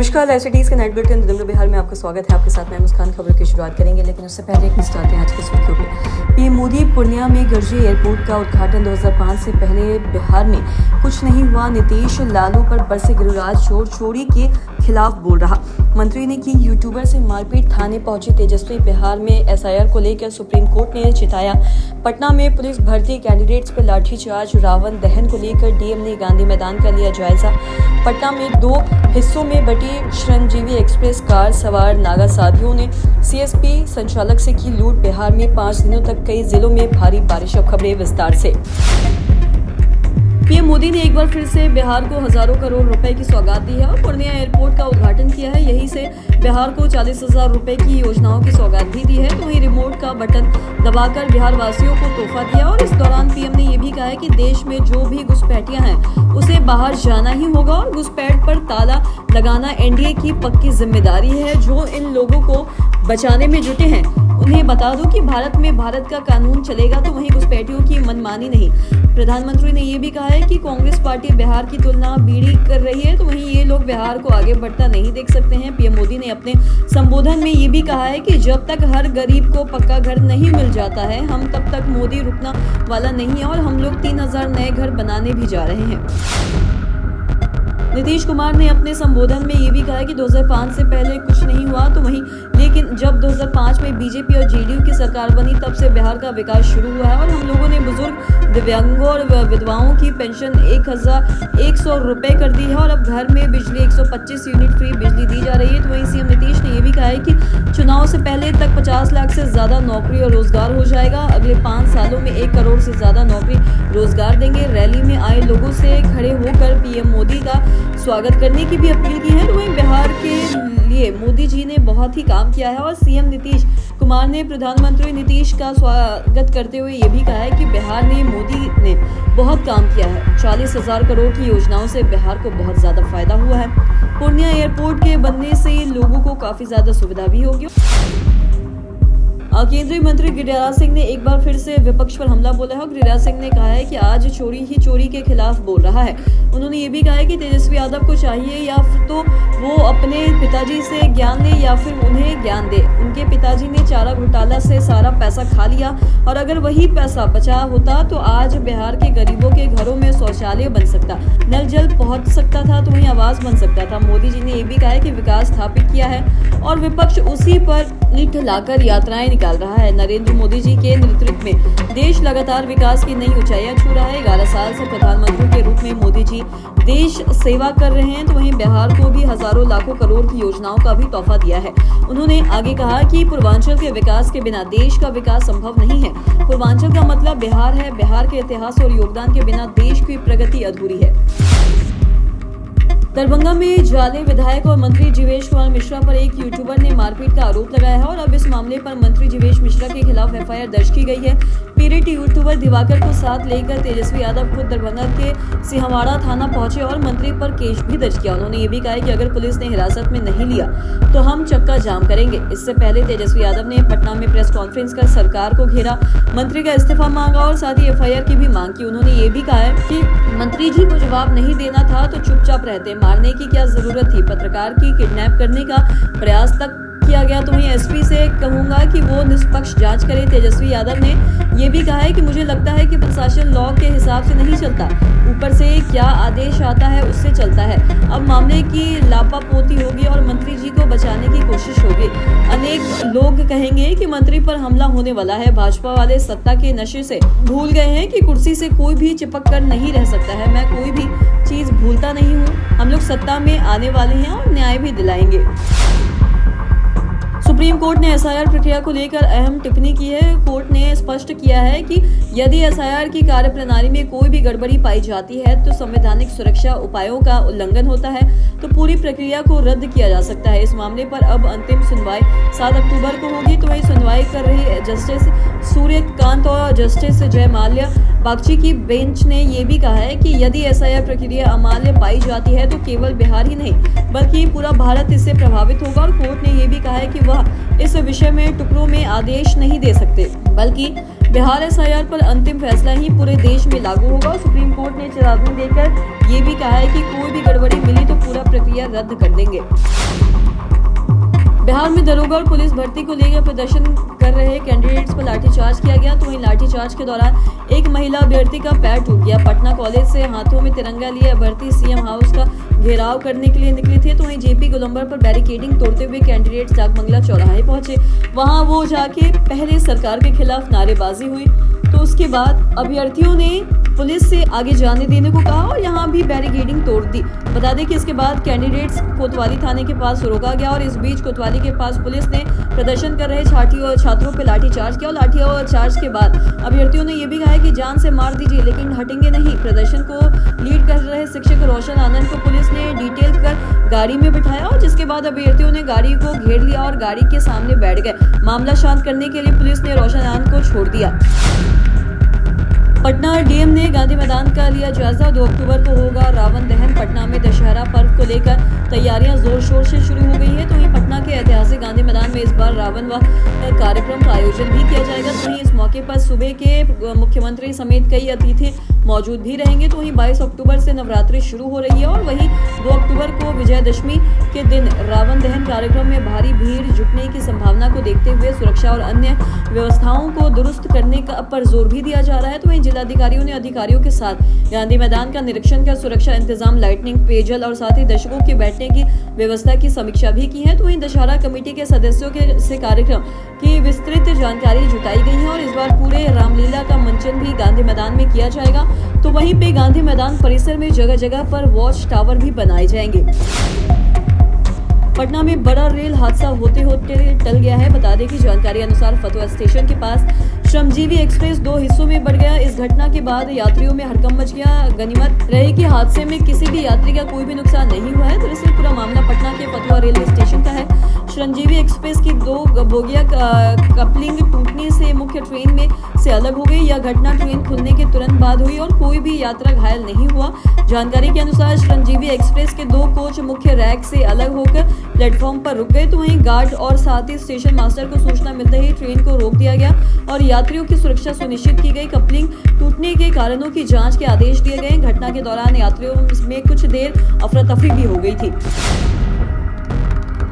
नमस्कार, एसटीज के night bulletin दिनभर बिहार में आपका स्वागत है। आपके साथ मैं मुस्कान। खबरों की शुरुआत करेंगे, लेकिन उससे पहले एक नजर डालते हैं आज की सुर्खियों पे। पीएम मोदी पूर्णिया में गरजी एयरपोर्ट का उद्घाटन 2005 से पहले बिहार में कुछ नहीं हुआ। नीतीश लालू पर बरसे गिरिराज चोरी के खिलाफ बोल रहा। मंत्री ने की यूट्यूबर से मारपीट, थाने पहुंची तेजस्वी। बिहार में एसआईआर को लेकर सुप्रीम कोर्ट ने चिताया। पटना में पुलिस भर्ती कैंडिडेट्स पर लाठीचार्ज, रावण दहन को लेकर डीएम ने गांधी मैदान का लिया जायजा। पटना में 2 हिस्सों में बटी श्रमजीवी एक्सप्रेस कार सवार नागा साधियों ने सीएसपी संचालक से की लूट। बिहार में 5 दिनों तक कई जिलों में भारी बारिश। अब खबरें विस्तार से। पीएम मोदी ने एक बार फिर से बिहार को हजारों करोड़ रुपए की सौगात दी है और पूर्णिया एयरपोर्ट का उद्घाटन किया है। यहीं से बिहार को 40,000 रुपए की योजनाओं की सौगात भी दी है। तो वहीं रिमोट का बटन दबाकर बिहार वासियों को तोहफा दिया। और इस दौरान पीएम ने ये भी कहा है कि देश में जो भी घुसपैठियां हैं उसे बाहर जाना ही होगा और घुसपैठ पर ताला लगाना एनडीए की पक्की जिम्मेदारी है। जो इन लोगों को बचाने में जुटे हैं उन्हें बता दो कि भारत में भारत का कानून चलेगा, तो वहीं घुसपैठियों की मनमानी नहीं। प्रधानमंत्री ने ये भी कहा है कि कांग्रेस पार्टी बिहार की तुलना बीड़ी कर रही है, तो वहीं ये लोग बिहार को आगे बढ़ता नहीं देख सकते हैं। पीएम मोदी ने अपने संबोधन में ये भी कहा है कि जब तक हर गरीब को पक्का घर नहीं मिल जाता है, हम तब तक मोदी रुकना वाला नहीं है और हम लोग 3,000 नए घर बनाने भी जा रहे हैं। नीतीश कुमार ने अपने संबोधन में ये भी कहा है कि 2005 से पहले कुछ नहीं हुआ, तो वहीं लेकिन जब 2005 में बीजेपी और जेडीयू की सरकार बनी तब से बिहार का विकास शुरू हुआ है और हम लोगों ने बुजुर्ग, दिव्यांगों और विधवाओं की पेंशन 1,100 रुपए कर दी है और अब घर में बिजली 125 यूनिट फ्री बिजली दी जा रही है। तो वहीं सीएम नीतीश ने ये भी कहा है कि चुनाव से पहले तक 50 लाख से ज्यादा नौकरी और रोजगार हो जाएगा। अगले 5 सालों में 1 करोड़ से ज्यादा नौकरी रोजगार देंगे। रैली में आए लोगों से खड़े होकर पीएम मोदी का स्वागत करने की भी अपील की है। तो वहीं बिहार के लिए मोदी जी ने बहुत ही काम किया है और सीएम नीतीश कुमार ने प्रधानमंत्री नीतीश का स्वागत करते हुए ये भी कहा है कि बिहार में मोदी ने बहुत काम किया है। 40,000 करोड़ की योजनाओं से बिहार को बहुत ज्यादा फायदा हुआ है। पूर्णिया एयरपोर्ट के बनने से लोगों को काफी ज्यादा सुविधा भी होगी। केंद्रीय मंत्री गिरिराज सिंह ने एक बार फिर से विपक्ष पर हमला बोला है और गिरिराज सिंह ने कहा है कि आज चोरी ही चोरी के खिलाफ बोल रहा है। उन्होंने ये भी कहा है कि तेजस्वी यादव को चाहिए या फिर तो वो अपने पिताजी से ज्ञान ले या फिर उन्हें ज्ञान दे। उनके पिताजी ने चारा घोटाला से सारा पैसा खा लिया और अगर वही पैसा बचा होता तो आज बिहार के गरीबों के घरों में शौचालय बन सकता, नल जल पहुंच सकता था, तो वहीं आवास बन सकता था। मोदी जी ने ये भी कहा है कि विकास स्थापित किया है और विपक्ष उसी पर ईंट लाकर यात्राएं निकाल रहा है। नरेंद्र मोदी जी के नेतृत्व में देश लगातार विकास की नई ऊंचाइयां छू रहा है। 11 साल से प्रधानमंत्री के रूप में मोदी जी देश सेवा कर रहे हैं, तो वहीं बिहार को भी हजारों लाखों करोड़ की योजनाओं का भी तोहफा दिया है। उन्होंने आगे कहा कि पूर्वांचल के विकास के बिना देश का विकास संभव नहीं है। पूर्वांचल का मतलब बिहार है। बिहार के इतिहास और योगदान के बिना देश की प्रगति अधूरी है। दरभंगा में जाले विधायक और मंत्री जीवेश कुमार मिश्रा पर एक यूट्यूबर ने मारपीट का आरोप लगाया है और अब इस मामले पर मंत्री जीवेश मिश्रा के खिलाफ एफआईआर दर्ज की गई है। पीड़ित यूट्यूबर दिवाकर को साथ लेकर तेजस्वी यादव खुद दरभंगा के सिंहवाड़ा थाना पहुंचे और मंत्री पर केस भी दर्ज किया। उन्होंने ये भी कहा कि अगर पुलिस ने हिरासत में नहीं लिया तो हम चक्का जाम करेंगे। इससे पहले तेजस्वी यादव ने पटना में प्रेस कॉन्फ्रेंस कर सरकार को घेरा, मंत्री का इस्तीफा मांगा और साथ ही एफआईआर की भी मांग की। उन्होंने ये भी कहा है कि मंत्री जी को जवाब नहीं देना था तो चुपचाप रहते, मारने की क्या जरूरत थी। पत्रकार की किडनैप करने का प्रयास तक किया गया, तो वहीं एसपी से कहूंगा कि वो निष्पक्ष जांच करे। तेजस्वी यादव ने ये भी कहा है कि मुझे लगता है कि प्रशासन लॉ के हिसाब से नहीं चलता, ऊपर से क्या आदेश आता है उससे चलता है। अब मामले की लापापोती होगी और मंत्री जी को बचाने की कोशिश होगी। अनेक लोग कहेंगे कि मंत्री पर हमला होने वाला है। भाजपा वाले सत्ता के नशे से भूल गए हैं कि कुर्सी से कोई भी चिपक कर नहीं रह सकता है। मैं कोई भी चीज भूलता नहीं हूँ। हम लोग सत्ता में आने वाले हैं और न्याय भी दिलाएंगे। सुप्रीम कोर्ट ने एसआईआर प्रक्रिया को लेकर अहम टिप्पणी की है। कोर्ट ने स्पष्ट किया है कि यदि एसआईआर की कार्यप्रणाली में कोई भी गड़बड़ी पाई जाती है तो संवैधानिक सुरक्षा उपायों का उल्लंघन होता है तो पूरी प्रक्रिया को रद्द किया जा सकता है। इस मामले पर अब अंतिम सुनवाई 7 अक्टूबर को होगी। तो वही सुनवाई कर रही जस्टिस सूर्यकांत और जस्टिस जयमाल्या बागची की बेंच ने ये भी कहा है कि यदि एसआईआर प्रक्रिया अमान्य पाई जाती है तो केवल बिहार ही नहीं बल्कि पूरा भारत इससे प्रभावित होगा। और कोर्ट ने ये भी कहा है कि वह कहा, इस विषय में टुकड़ों में आदेश नहीं दे सकते, बल्कि बिहार एसआईआर पर अंतिम फैसला ही पूरे देश में लागू होगा। सुप्रीम कोर्ट ने चेतावनी देकर ये भी कहा है कि कोई भी गड़बड़ी मिली तो पूरा प्रक्रिया रद्द कर देंगे। बिहार में दरोगा और पुलिस भर्ती को लेकर प्रदर्शन कर रहे कैंडिडेट्स पर लाठीचार्ज किया गया, तो वहीं लाठीचार्ज के दौरान एक महिला अभ्यर्थी का पैर टूट गया। पटना कॉलेज से हाथों में तिरंगा लिए अभ्यर्थी सीएम हाउस का घेराव करने के लिए निकले थे, तो वहीं जेपी गोलंबर पर बैरिकेडिंग तोड़ते हुए कैंडिडेट्स डाकबंगला चौराहे पहुंचे। वहां वो जाके पहले सरकार के खिलाफ नारेबाजी हुई, तो उसके बाद अभ्यर्थियों ने पुलिस से आगे जाने देने को कहा और यहाँ भी बैरिकेडिंग तोड़ दी। बता दें कि इसके बाद कैंडिडेट्स कोतवाली थाने के पास रोका गया और इस बीच कोतवाली के पास पुलिस ने प्रदर्शन कर रहे छात्रों पर लाठीचार्ज किया और लाठीचार्ज के बाद अभ्यर्थियों ने यह भी कहा है कि जान से मार दीजिए लेकिन हटेंगे नहीं। प्रदर्शन को लीड कर रहे शिक्षक रोशन आनंद को पुलिस ने डिटेल कर गाड़ी में बिठाया और जिसके बाद अभ्यर्थियों ने गाड़ी को घेर लिया और गाड़ी के सामने बैठ गए। मामला शांत करने के लिए पुलिस ने रोशन आनंद को छोड़ दिया। पटना डीएम ने गांधी मैदान का लिया जायजा। 2 अक्टूबर को होगा रावण दहन। पटना में दशहरा पर्व को लेकर तैयारियां जोर शोर से शुरू हो गई है, तो वहीं पटना के ऐतिहासिक गांधी मैदान में इस बार रावण वध कार्यक्रम का आयोजन भी किया जाएगा। तो वहीं इस मौके पर सुबह के मुख्यमंत्री समेत कई अतिथि मौजूद भी रहेंगे। तो वहीं 22 अक्टूबर से नवरात्रि शुरू हो रही है और वहीं 2 अक्टूबर को विजयदशमी के दिन रावण दहन कार्यक्रम में भारी भीड़ जुटने की संभावना को देखते हुए सुरक्षा और अन्य व्यवस्थाओं को दुरुस्त करने पर जोर भी दिया जा रहा है। तो वहीं जिलाधिकारियों ने अधिकारियों के साथ गांधी मैदान का निरीक्षण कर सुरक्षा इंतजाम, लाइटनिंग, पेयजल और साथ ही दर्शकों के बैठने की व्यवस्था की समीक्षा भी की है। तो वहीं दशहरा कमेटी के सदस्यों से कार्यक्रम की विस्तृत जानकारी जुटाई गई है और इस बार पूरे रामलीला का मंचन भी गांधी मैदान में किया जाएगा। तो वहीं पे गांधी मैदान परिसर में जगह जगह पर वॉच टावर भी बनाए जाएंगे। पटना में बड़ा रेल हादसा होते होते टल गया है। बता दें कि जानकारी अनुसार फतुहा स्टेशन के पास श्रमजीवी एक्सप्रेस 2 हिस्सों में बढ़ गया। इस घटना के बाद यात्रियों में हड़कंप मच गया। गनीमत रहे कि हादसे में किसी भी यात्री का कोई भी नुकसान नहीं हुआ है। दरअसल पूरा मामला पटना के फतुहा रेलवे स्टेशन का है। श्रमजीवी एक्सप्रेस की 2 बोगियां कपलिंग टूटने से मुख्य ट्रेन में से अलग हो गई। यह घटना ट्रेन खुलने के तुरंत बाद हुई और कोई भी यात्रा घायल नहीं हुआ। जानकारी के अनुसार श्रमजीवी एक्सप्रेस के 2 कोच मुख्य रैक से अलग होकर प्लेटफॉर्म पर रुक गए, तो वहीं गार्ड और साथ ही स्टेशन मास्टर को सूचना मिलते ही ट्रेन को रोक दिया गया और यात्रियों की सुरक्षा सुनिश्चित की गई। कपलिंग टूटने के कारणों की जांच के आदेश दिए गए। घटना के दौरान यात्रियों में कुछ देर अफरा तफरी भी हो गई थी।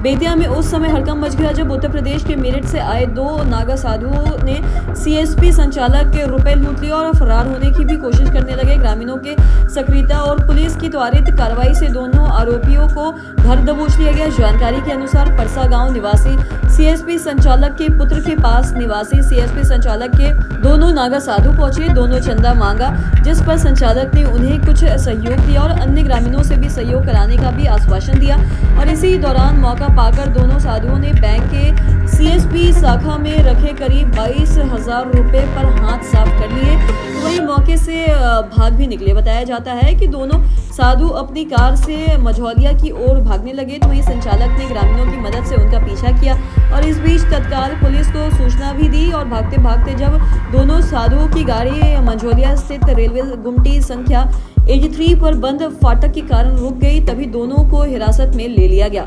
बेतिया में उस समय हड़कंप मच गया जब उत्तर प्रदेश के मेरठ से आए 2 नागा साधुओं ने सीएसपी संचालक के रुपए लूट लिए और फरार होने की भी कोशिश करने लगे। ग्रामीणों के सक्रियता और पुलिस की त्वरित कार्रवाई से दोनों आरोपियों को घर दबोच लिया गया। जानकारी के अनुसार परसा गांव निवासी सीएसपी संचालक के पुत्र के पास निवासी सीएसपी संचालक के दोनों नागा साधु पहुंचे। दोनों चंदा मांगा, जिस पर संचालक ने उन्हें कुछ सहयोग दिया और अन्य ग्रामीणों से भी सहयोग कराने का भी आश्वासन दिया और इसी दौरान मौका पाकर दोनों साधुओं ने बैंक के सीएसपी शाखा में रखे करीब 22,000 रुपए पर हाथ साफ कर लिए। तो वहीं मौके से भाग भी निकले। बताया जाता है कि दोनों साधु अपनी कार से मझौलिया की ओर भागने लगे, तो वहीं संचालक ने ग्रामीणों की मदद से उनका पीछा किया और इस बीच तत्काल पुलिस को सूचना भी दी और भागते भागते जब दोनों साधुओं की गाड़ी मझौलिया स्थित रेलवे गुमटी संख्या 83 पर बंद फाटक के कारण रुक गई, तभी दोनों को हिरासत में ले लिया गया।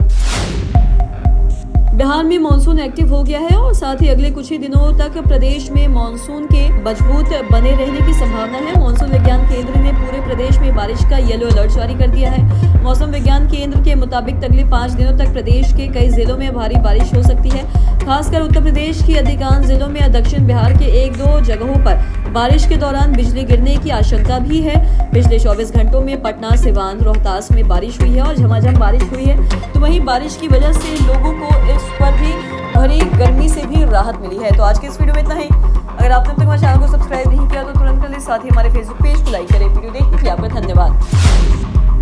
बिहार में मानसून एक्टिव हो गया है और साथ ही अगले कुछ ही दिनों तक प्रदेश में मानसून के मजबूत बने रहने की संभावना है। मौसम विज्ञान केंद्र ने पूरे प्रदेश में बारिश का येलो अलर्ट जारी कर दिया है। मौसम विज्ञान केंद्र के मुताबिक अगले 5 दिनों तक प्रदेश के कई जिलों में भारी बारिश हो सकती है। खासकर उत्तर प्रदेश की अधिकांश जिलों में दक्षिण बिहार के 1-2 जगहों पर बारिश के दौरान बिजली गिरने की आशंका भी है। पिछले 24 घंटों में पटना, सिवान, रोहतास में बारिश हुई है और झमाझम बारिश हुई है। तो वहीं बारिश की वजह से लोगों को इस पर भी भरी गर्मी से भी राहत मिली है। तो आज के इस वीडियो में इतना ही। अगर आपने अब तक हमारे चैनल को सब्सक्राइब नहीं किया तो तुरंत कर ले, साथ ही हमारे फेसबुक पेज को लाइक करें। वीडियो देखने के लिए आपका धन्यवाद।